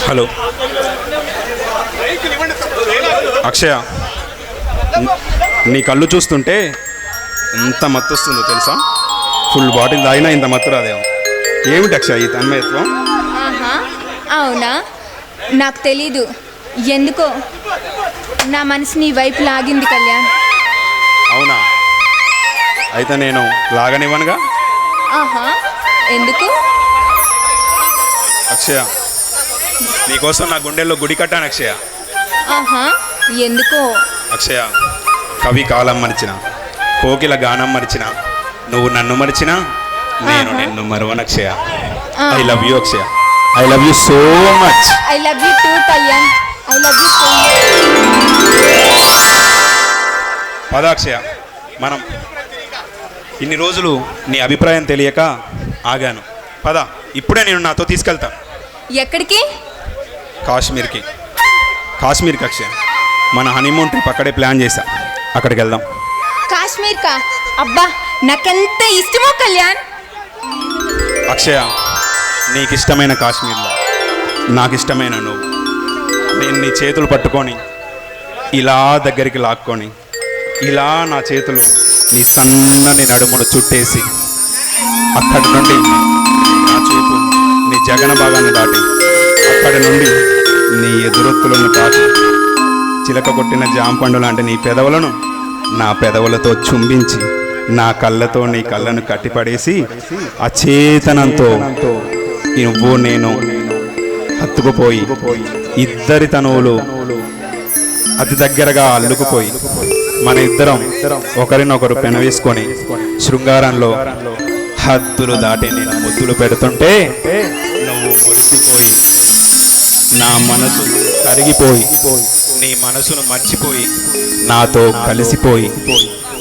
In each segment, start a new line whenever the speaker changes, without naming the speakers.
Hello అక్షయ, నీ కళ్ళు చూస్తుంటే ఎంత మత్తు వస్తుందో తెలుసా? ఫుల్ బాటిల్ తాగినా ఇంత మత్తు రాదేమో. ఏమిటి అక్షయ ఈ తన్మయత్వం?
ఆహా, అవునా? నాకు తెలీదు, ఎందుకో నా మనసు నీ వైపు లాగింది కళ్యాణ్.
అవునా? అయితే నేను లాగనివ్వనుగా.
ఆహా, ఎందుకు?
అక్షయ, నీకోసం నా గుండెల్లో గుడి కట్టాను అక్షయ.
ఆహా, ఎందుకో?
అక్షయ, కవి కాలం మరిచిన, కోకిల గానం మరిచిన, నువ్వు నన్ను మరిచినా నేను నిన్ను మరువను Akshaya. I love you Akshaya, I love you so much.
I love you too Kalyan, I love you so much.
పద అక్షయ, మనం ఇన్ని రోజులు నీ అభిప్రాయం తెలియక ఆగాను. పద, ఇప్పుడే నేను నాతో తీసుకెళ్తా.
ఎక్కడికి?
కాశ్మీర్కి. కాశ్మీర్కి అక్షయ, మన హనీమూన్ ట్రిప్ అక్కడే ప్లాన్ చేశా, అక్కడికి వెళ్దాం.
కాశ్మీర్ కా? అబ్బా, నాకెంత ఇష్టమో కళ్యాణ్.
అక్షయ, నీకు ఇష్టమైన కాశ్మీర్లో నాకు ఇష్టమైన నువ్వు. నేను నీ చేతులు పట్టుకొని ఇలా దగ్గరికి లాక్కొని, ఇలా నా చేతులు నీ సన్నని నడుమును చుట్టేసి, అక్కడి నుండి నా చూపు నీ జగన భాగాన్ని దాటి, అక్కడి నుండి నీ ఎదురొత్తులను తాకి, చిలక కొట్టిన జాంపండు లాంటి నీ పెదవులను నా పెదవులతో చుంబించి, నా కళ్ళతో నీ కళ్ళను కట్టిపడేసి, అచేతనంతో నువ్వు నేను హత్తుకుపోయి, ఇద్దరి తనువులు అతి దగ్గరగా అల్లుకుపోయి, మన ఇద్దరం ఒకరినొకరు పెనవేసుకొని శృంగారంలో హద్దులు దాటి నేను ముద్దులు పెడుతుంటే నువ్వు మురిసిపోయి, నా మనసు కరిగిపోయి, నీ మనసును మర్చిపోయి, నాతో కలిసిపోయి,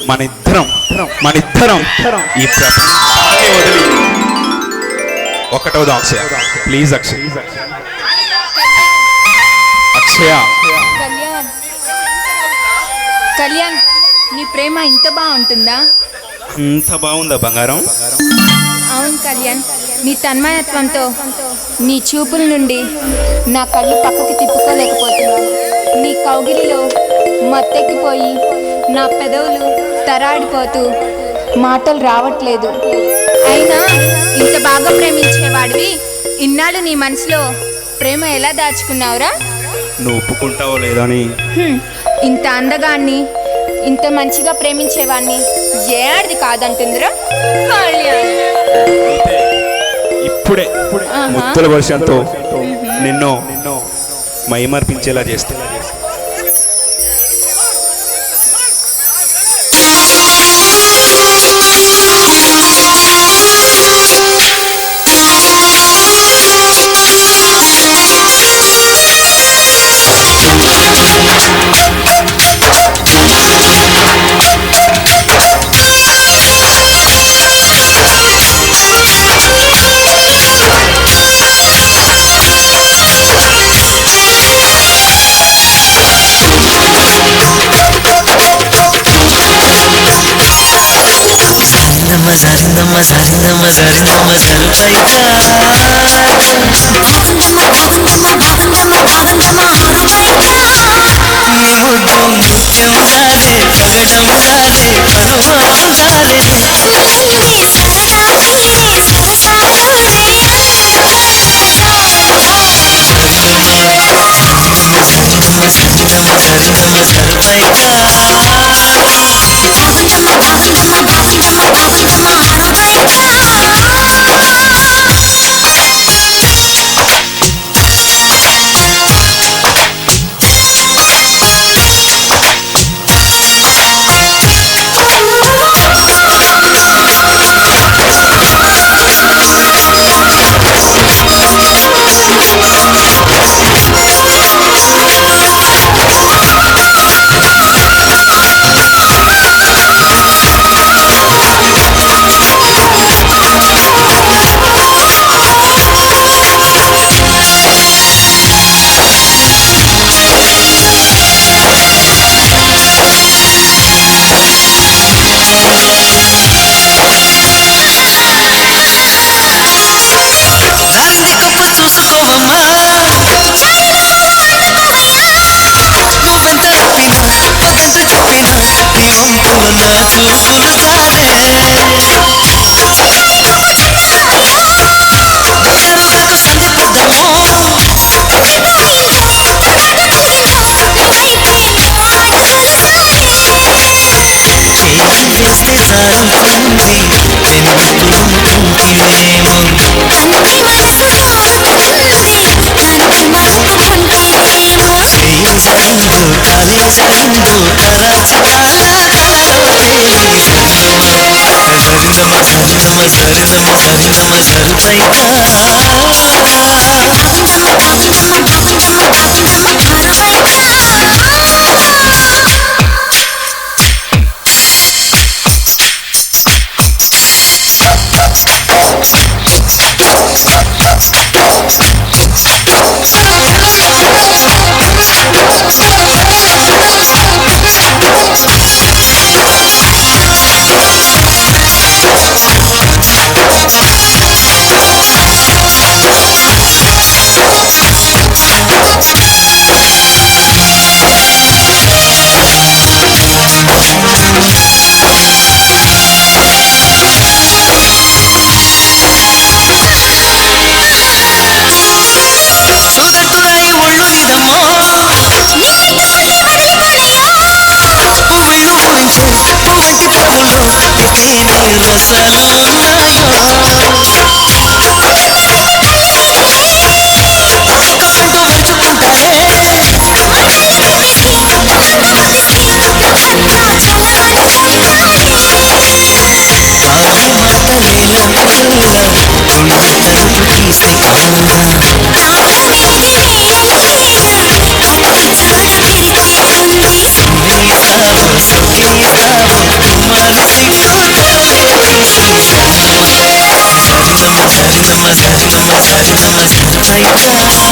మనిద్దరం ఈ ప్రపంచాన్ని వదిలి ఒకటవది అక్షయ. ప్లీజ్ అక్షయ్, అక్షయ.
కళ్యాణ్, కళ్యాణ్, నీ ప్రేమ ఇంత బాగుంటుందా?
అంత బాగుందా బంగారం?
అవును కళ్యాణ్, నీ తన్మయత్వంతో నీ చూపుల నుండి నా కళ్ళు పక్కకి తిప్పుకోలేకపోతున్నాను. నీ కౌగిలిలో మత్తెక్కిపోయి నా పెదవులు తరాడిపోతూ మాటలు రావట్లేదు. అయినా ఇంత బాగా ప్రేమించేవాడివి, ఇన్నాళ్ళు నీ మనసులో ప్రేమ ఎలా దాచుకున్నావురా?
నువ్వు ఒప్పుకుంటావో లేదని.
ఇంత అందగాన్ని, ఇంత మంచిగా ప్రేమించేవాడిని ఏడాది కాదంటుందిరా కళ్యాణ్.
ఇప్పుడే ముత్తుల వర్షంతో నిన్ను మైమర్పించేలా చేస్తా.
Zarindama zarindama zarindama zarbaita నీ ముద్దు ముత్యం జారే పగడం జారే పరమాణం జారే zarindama zarbaita ముచ్చటాల కలలో తేలి సరిదమ సరిదమ సరిదమ సరిదమ సరితైనా సూదట్టురాయి ఒళ్ళు ఇదమ్మో పువ్వుళ్ళు పూయించే పువ్వంటి పువ్వుల్లో తేనె రసాలు ఉన్నాయో కప్పంటూ విరుచుకుంటారే ఆమె మాటలేలా గుండె తలుపు తీసి సుఖేసావు సుఖేసావు కుమారి సిగ్గుతో సరిదమ సరిదమ సరిదమ సరిదమ సరిదమ